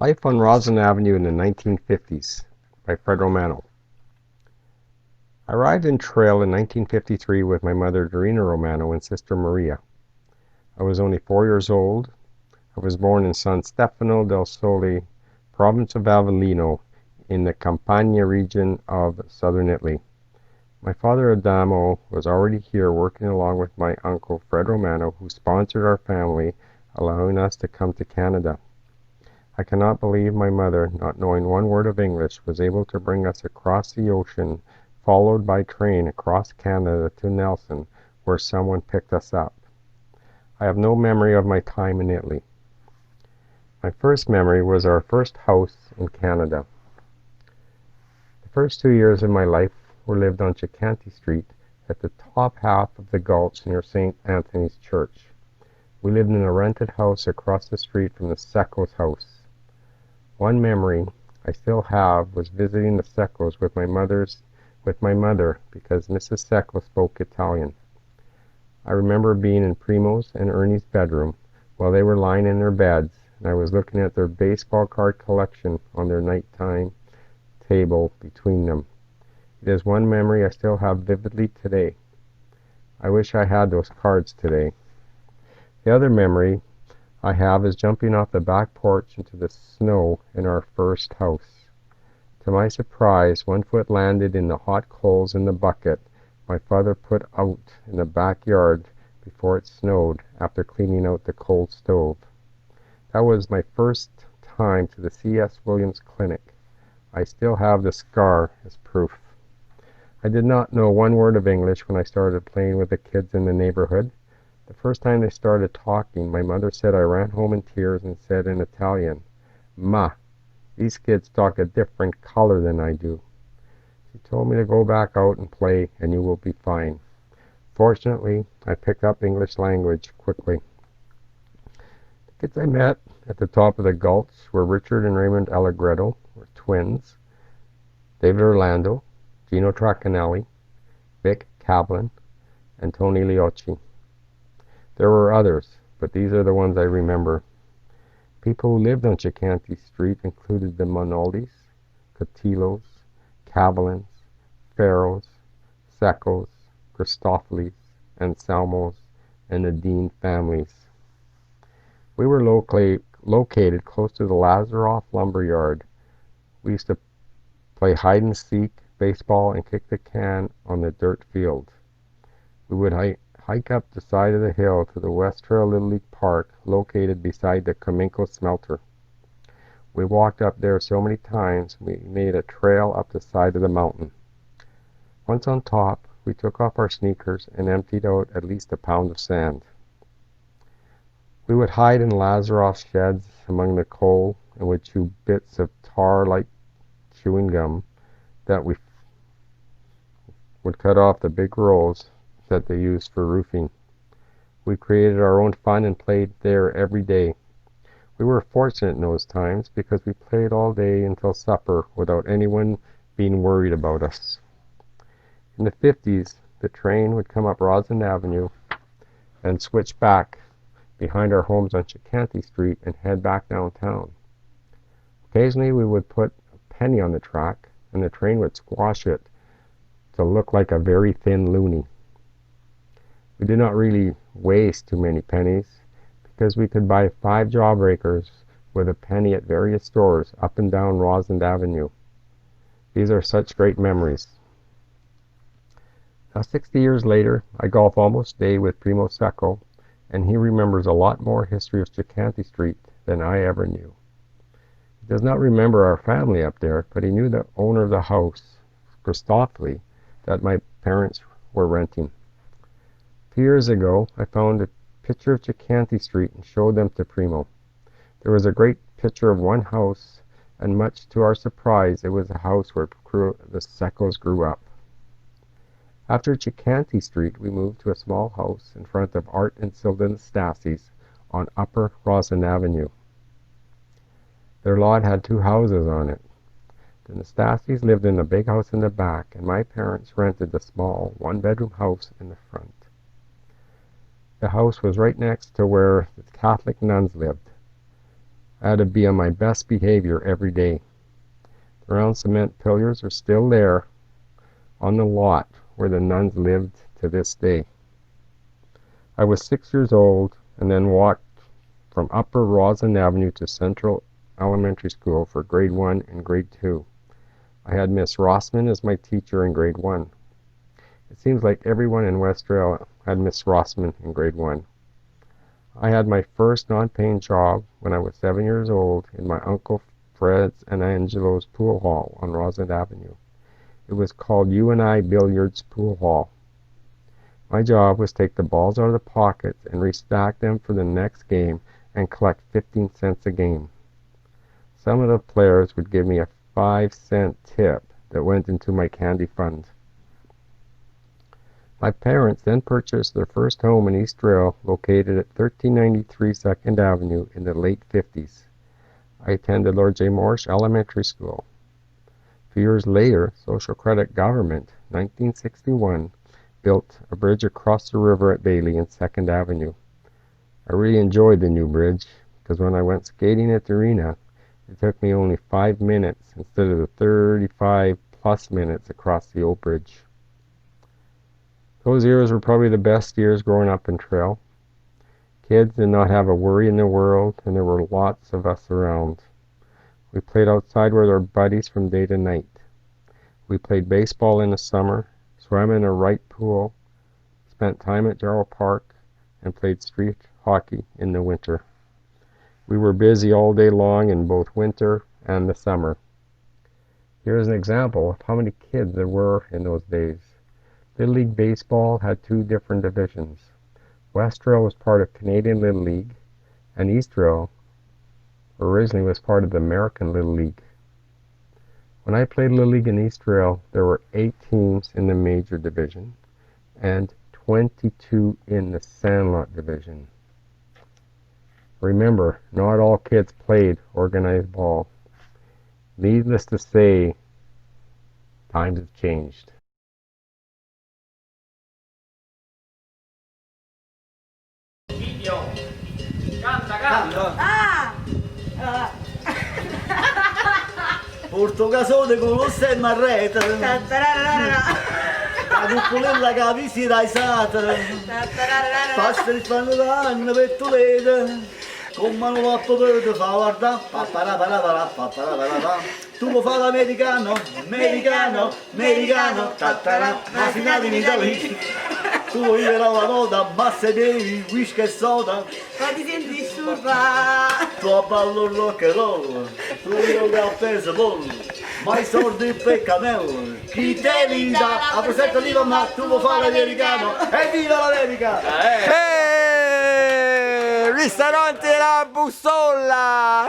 Life on Roslyn Avenue in the 1950s by Fred Romano. I arrived in Trail in 1953 with my mother Dorina Romano and sister Maria. I was only 4 years old. I was born in Santo Stefano del Sole, province of Avellino, in the Campania region of southern Italy. My father Adamo was already here working along with my uncle Fred Romano, who sponsored our family, allowing us to come to Canada. I cannot believe my mother, not knowing one word of English, was able to bring us across the ocean, followed by train across Canada to Nelson, where someone picked us up. I have no memory of my time in Italy. My first memory was our first house in Canada. The first 2 years of my life were lived on Ceccanti Street at the top half of the gulch near St. Anthony's Church. We lived in a rented house across the street from the Secco's house. One memory I still have was visiting the Seccos with my mother because Mrs. Secco spoke Italian. I remember being in Primo's and Ernie's bedroom while they were lying in their beds, and I was looking at their baseball card collection on their nighttime table between them. It is one memory I still have vividly today. I wish I had those cards today. The other memory I have is jumping off the back porch into the snow in our first house. To my surprise, one foot landed in the hot coals in the bucket my father put out in the backyard before it snowed after cleaning out the coal stove. That was my first time to the C.S. Williams Clinic. I still have the scar as proof. I did not know one word of English when I started playing with the kids in the neighborhood. The first time they started talking, my mother said I ran home in tears and said in Italian, "Ma, these kids talk a different color than I do." She told me to go back out and play and you will be fine. Fortunately, I picked up English language quickly. The kids I met at the top of the gulch were Richard and Raymond Allegretto, were twins, David Orlando, Gino Tracanelli, Vic Cablin, and Tony Liocci. There were others, but these are the ones I remember. People who lived on Ceccanti Street included the Monaldis, Cotillos, Cavalins, Farrows, Seccos, Christofelis, Anselmos, and the Dean families. We were located close to the Lazaroff lumberyard. We used to play hide and seek, baseball, and kick the can on the dirt field. We would hike up the side of the hill to the West Trail Little League Park, located beside the Cominco smelter. We walked up there so many times, we made a trail up the side of the mountain. Once on top, we took off our sneakers and emptied out at least a pound of sand. We would hide in Lazaroff's sheds among the coal and would chew bits of tar like chewing gum that we would cut off the big rolls that they used for roofing. We created our own fun and played there every day. We were fortunate in those times because we played all day until supper without anyone being worried about us. In the 50s, the train would come up Roslyn Avenue and switch back behind our homes on Ceccanti Street and head back downtown. Occasionally we would put a penny on the track and the train would squash it to look like a very thin loonie. We did not really waste too many pennies because we could buy 5 jawbreakers with a penny at various stores up and down Roslyn Avenue. These are such great memories. Now 60 years later, I golf almost day with Primo Secco, and he remembers a lot more history of Ceccanti Street than I ever knew. He does not remember our family up there, but he knew the owner of the house, Christofli, that my parents were renting. 2 years ago, I found a picture of Ceccanti Street and showed them to Primo. There was a great picture of one house, and much to our surprise, it was the house where the Seccos grew up. After Ceccanti Street, we moved to a small house in front of Art and Silda Nastassi's on Upper Roslyn Avenue. Their lot had 2 houses on it. The Nastassis lived in a big house in the back, and my parents rented the small one-bedroom house in the front. The house was right next to where the Catholic nuns lived. I had to be on my best behavior every day. The round cement pillars are still there on the lot where the nuns lived to this day. I was 6 years old and then walked from Upper Roslyn Avenue to Central Elementary School for grade 1 and grade 2. I had Miss Rossman as my teacher in grade 1. It seems like everyone in West Trail had Miss Rossman in grade 1. I had my first non-paying job when I was 7 years old in my Uncle Fred's and Angelo's pool hall on Roslyn Avenue. It was called U&I Billiards Pool Hall. My job was to take the balls out of the pockets and restack them for the next game and collect 15 cents a game. Some of the players would give me a 5-cent tip that went into my candy fund. My parents then purchased their first home in East Trail, located at 1393 2nd Avenue in the late 50s. I attended Lord J. Morse Elementary School. A few years later, Social Credit Government, 1961, built a bridge across the river at Bailey in 2nd Avenue. I really enjoyed the new bridge because when I went skating at Dorina, it took me only 5 minutes instead of the 35 plus minutes across the old bridge. Those years were probably the best years growing up in Trail. Kids did not have a worry in the world, and there were lots of us around. We played outside with our buddies from day to night. We played baseball in the summer, swam in a right pool, spent time at Jarrell Park, and played street hockey in the winter. We were busy all day long in both winter and the summer. Here is an example of how many kids there were in those days. Little League Baseball had 2 different divisions. West Trail was part of Canadian Little League, and East Trail originally was part of the American Little League. When I played Little League in East Trail, there were 8 teams in the major division and 22 in the Sandlot division. Remember, not all kids played organized ball. Needless to say, times have changed. Canta. Portogasone con lo stemma a rete. La cupolella che avvisi dai sata. Pasta il panorama per Toledo. Con mano la potete fa guardare. Tu vuoi fare l'americano? Americano, americano. Ma si nati in Italia. Tu vuoi vedere la nota, massa di whisky e soda. Ma ti senti disturbato? Tu ballo il rock and roll, tu non hai appeso pollo, ma i soldi per cammello, chi te li dà? A presente lì ma tu vuoi fare l'americano, e viva l'America! Ristorante La Bussola!